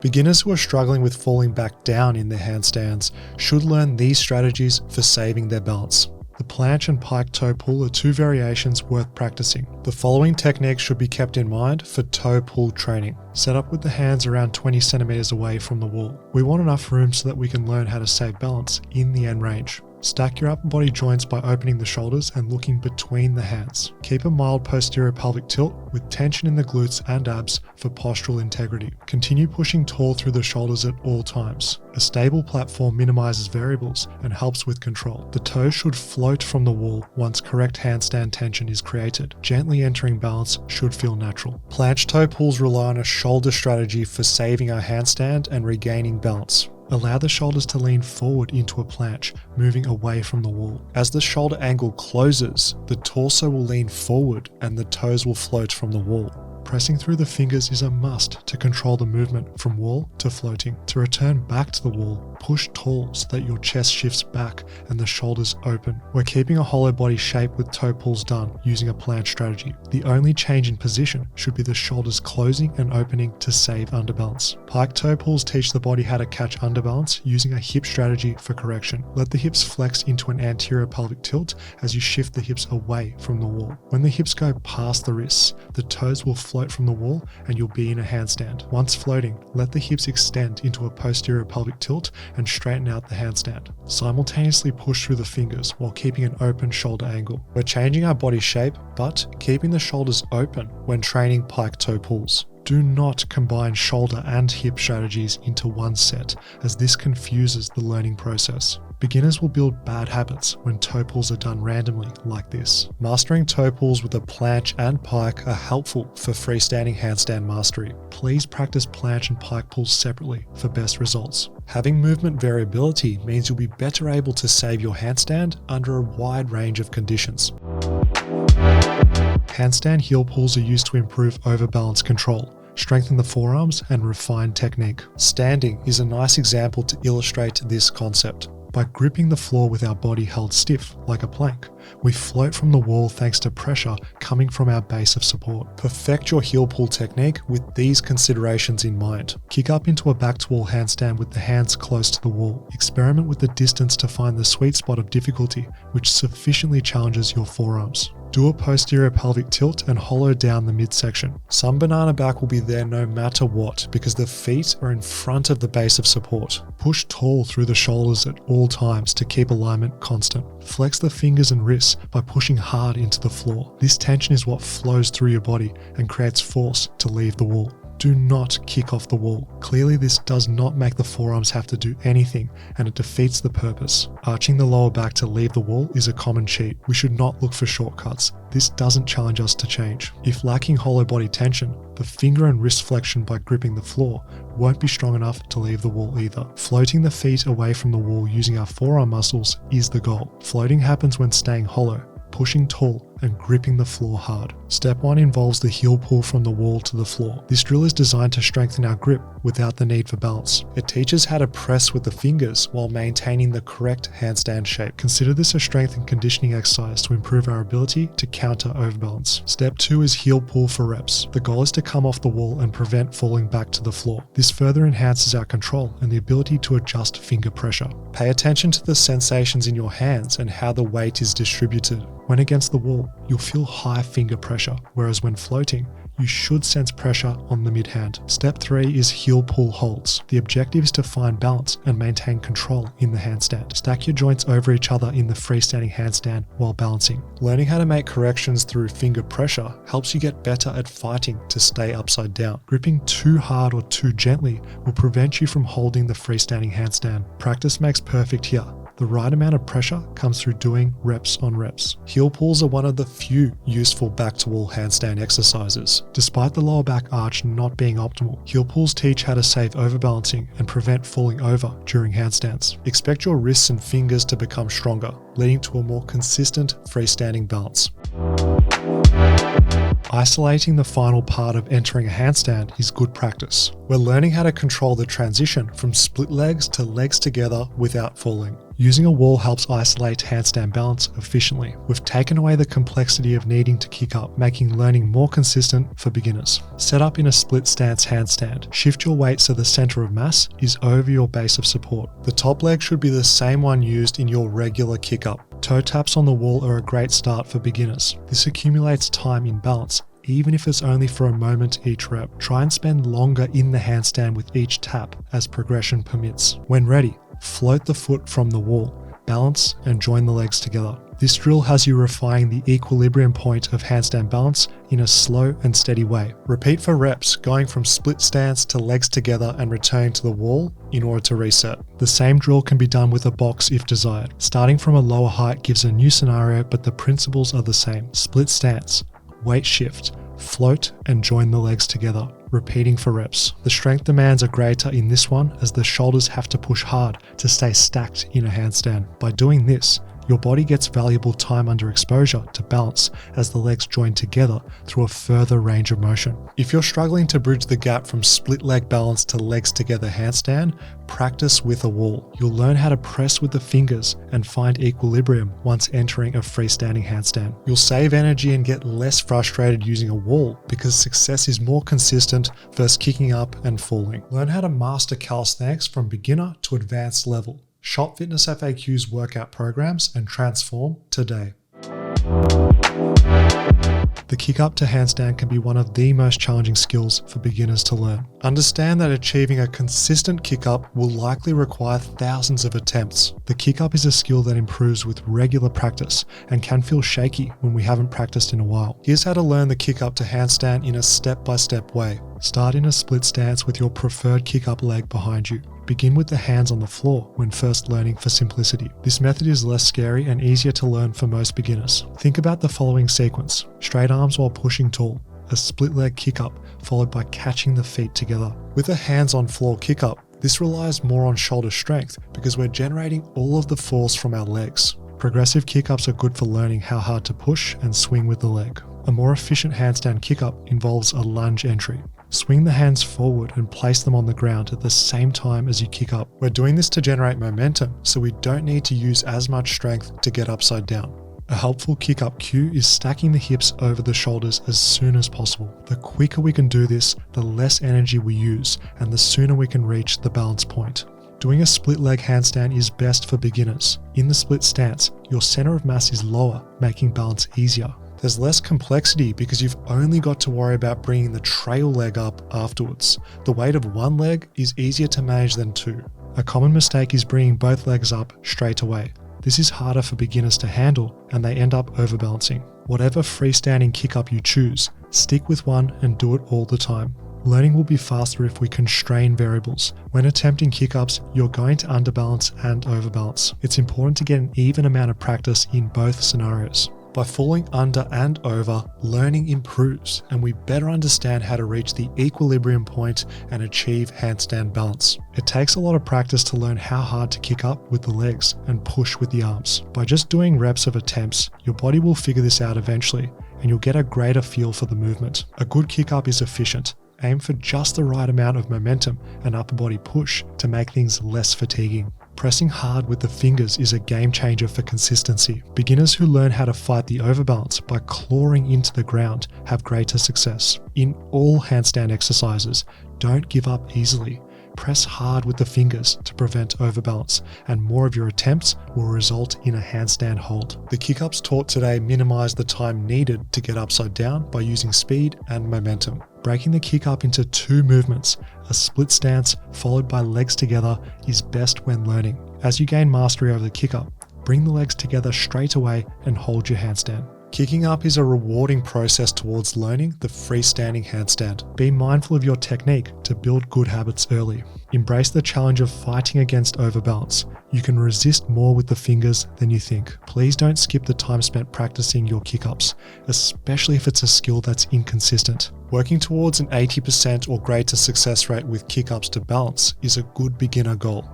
Beginners who are struggling with falling back down in their handstands should learn these strategies for saving their balance. The planche and pike toe pull are two variations worth practicing. The following techniques should be kept in mind for toe pull training. Set up with the hands around 20 centimeters away from the wall. We want enough room so that we can learn how to save balance in the end range. Stack your upper body joints by opening the shoulders and looking between the hands. Keep a mild posterior pelvic tilt with tension in the glutes and abs for postural integrity. Continue pushing tall through the shoulders at all times. A stable platform minimizes variables and helps with control. The toes should float from the wall once correct handstand tension is created. Gently entering balance should feel natural. Planche toe pulls rely on a shoulder strategy for saving our handstand and regaining balance. Allow the shoulders to lean forward into a planche, moving away from the wall. As the shoulder angle closes, the torso will lean forward and the toes will float from the wall. Pressing through the fingers is a must to control the movement from wall to floating. To return back to the wall, push tall so that your chest shifts back and the shoulders open. We're keeping a hollow body shape with toe pulls done using a planche strategy. The only change in position should be the shoulders closing and opening to save underbalance. Pike toe pulls teach the body how to catch underbalance using a hip strategy for correction. Let the hips flex into an anterior pelvic tilt as you shift the hips away from the wall. When the hips go past the wrists, the toes will float from the wall and you'll be in a handstand. Once floating, let the hips extend into a posterior pelvic tilt and straighten out the handstand. Simultaneously push through the fingers while keeping an open shoulder angle. We're changing our body shape, but keeping the shoulders open when training pike toe pulls. Do not combine shoulder and hip strategies into one set, as this confuses the learning process. Beginners will build bad habits when toe pulls are done randomly like this. Mastering toe pulls with a planche and pike are helpful for freestanding handstand mastery. Please practice planche and pike pulls separately for best results. Having movement variability means you'll be better able to save your handstand under a wide range of conditions. Handstand heel pulls are used to improve overbalance control, strengthen the forearms, and refine technique. Standing is a nice example to illustrate this concept. By gripping the floor with our body held stiff, like a plank, we float from the wall thanks to pressure coming from our base of support. Perfect your heel pull technique with these considerations in mind. Kick up into a back-to-wall handstand with the hands close to the wall. Experiment with the distance to find the sweet spot of difficulty, which sufficiently challenges your forearms. Do a posterior pelvic tilt and hollow down the midsection. Some banana back will be there no matter what because the feet are in front of the base of support. Push tall through the shoulders at all times to keep alignment constant. Flex the fingers and wrists by pushing hard into the floor. This tension is what flows through your body and creates force to leave the wall. Do not kick off the wall. Clearly, this does not make the forearms have to do anything and it defeats the purpose. Arching the lower back to leave the wall is a common cheat. We should not look for shortcuts. This doesn't challenge us to change. If lacking hollow body tension, the finger and wrist flexion by gripping the floor won't be strong enough to leave the wall either. Floating the feet away from the wall using our forearm muscles is the goal. Floating happens when staying hollow, pushing tall, and gripping the floor hard. Step 1 involves the heel pull from the wall to the floor. This drill is designed to strengthen our grip without the need for balance. It teaches how to press with the fingers while maintaining the correct handstand shape. Consider this a strength and conditioning exercise to improve our ability to counter overbalance. Step 2 is heel pull for reps. The goal is to come off the wall and prevent falling back to the floor. This further enhances our control and the ability to adjust finger pressure. Pay attention to the sensations in your hands and how the weight is distributed. When against the wall, you'll feel high finger pressure, whereas when floating, you should sense pressure on the mid-hand. Step 3 is heel pull holds. The objective is to find balance and maintain control in the handstand. Stack your joints over each other in the freestanding handstand while balancing. Learning how to make corrections through finger pressure helps you get better at fighting to stay upside down. Gripping too hard or too gently will prevent you from holding the freestanding handstand. Practice makes perfect here. The right amount of pressure comes through doing reps on reps. Heel pulls are one of the few useful back-to-wall handstand exercises. Despite the lower back arch not being optimal, heel pulls teach how to save overbalancing and prevent falling over during handstands. Expect your wrists and fingers to become stronger, leading to a more consistent freestanding balance. Isolating the final part of entering a handstand is good practice. We're learning how to control the transition from split legs to legs together without falling. Using a wall helps isolate handstand balance efficiently. We've taken away the complexity of needing to kick up, making learning more consistent for beginners. Set up in a split stance handstand. Shift your weight so the center of mass is over your base of support. The top leg should be the same one used in your regular kick up. Toe taps on the wall are a great start for beginners. This accumulates time in balance, even if it's only for a moment each rep. Try and spend longer in the handstand with each tap as progression permits. When ready, float the foot from the wall, balance and join the legs together. This drill has you refining the equilibrium point of handstand balance in a slow and steady way. Repeat for reps, going from split stance to legs together and returning to the wall in order to reset. The same drill can be done with a box if desired. Starting from a lower height gives a new scenario, but the principles are the same. Split stance, weight shift, float and join the legs together, repeating for reps. The strength demands are greater in this one as the shoulders have to push hard to stay stacked in a handstand. By doing this, your body gets valuable time under exposure to balance as the legs join together through a further range of motion. If you're struggling to bridge the gap from split leg balance to legs together handstand, practice with a wall. You'll learn how to press with the fingers and find equilibrium once entering a freestanding handstand. You'll save energy and get less frustrated using a wall because success is more consistent versus kicking up and falling. Learn how to master calisthenics from beginner to advanced level. Shop Fitness FAQ's workout programs and transform today. The kick up to handstand can be one of the most challenging skills for beginners to learn. Understand that achieving a consistent kick up will likely require thousands of attempts. The kick up is a skill that improves with regular practice and can feel shaky when we haven't practiced in a while. Here's how to learn the kick up to handstand in a step-by-step way. Start in a split stance with your preferred kick up leg behind you. Begin with the hands on the floor when first learning for simplicity. This method is less scary and easier to learn for most beginners. Think about the following sequence: straight arms while pushing tall, a split leg kick up followed by catching the feet together. With a hands on floor kick up, this relies more on shoulder strength because we're generating all of the force from our legs. Progressive kick ups are good for learning how hard to push and swing with the leg. A more efficient handstand kick up involves a lunge entry. Swing the hands forward and place them on the ground at the same time as you kick up. We're doing this to generate momentum, so we don't need to use as much strength to get upside down. A helpful kick up cue is stacking the hips over the shoulders as soon as possible. The quicker we can do this, the less energy we use, and the sooner we can reach the balance point. Doing a split leg handstand is best for beginners. In the split stance, your center of mass is lower, making balance easier. There's less complexity because you've only got to worry about bringing the trail leg up afterwards. The weight of one leg is easier to manage than two. A common mistake is bringing both legs up straight away. This is harder for beginners to handle and they end up overbalancing. Whatever freestanding kick up you choose, stick with one and do it all the time. Learning will be faster if we constrain variables. When attempting kick ups, you're going to underbalance and overbalance. It's important to get an even amount of practice in both scenarios. By falling under and over, learning improves and we better understand how to reach the equilibrium point and achieve handstand balance. It takes a lot of practice to learn how hard to kick up with the legs and push with the arms. By just doing reps of attempts, your body will figure this out eventually and you'll get a greater feel for the movement. A good kick up is efficient. Aim for just the right amount of momentum and upper body push to make things less fatiguing. Pressing hard with the fingers is a game changer for consistency. Beginners who learn how to fight the overbalance by clawing into the ground have greater success. In all handstand exercises, don't give up easily. Press hard with the fingers to prevent overbalance, and more of your attempts will result in a handstand hold. The kick-ups taught today minimize the time needed to get upside down by using speed and momentum. Breaking the kick up into two movements, a split stance followed by legs together, is best when learning. As you gain mastery over the kick up, bring the legs together straight away and hold your handstand. Kicking up is a rewarding process towards learning the freestanding handstand. Be mindful of your technique to build good habits early. Embrace the challenge of fighting against overbalance. You can resist more with the fingers than you think. Please don't skip the time spent practicing your kick-ups, especially if it's a skill that's inconsistent. Working towards an 80% or greater success rate with kick-ups to balance is a good beginner goal.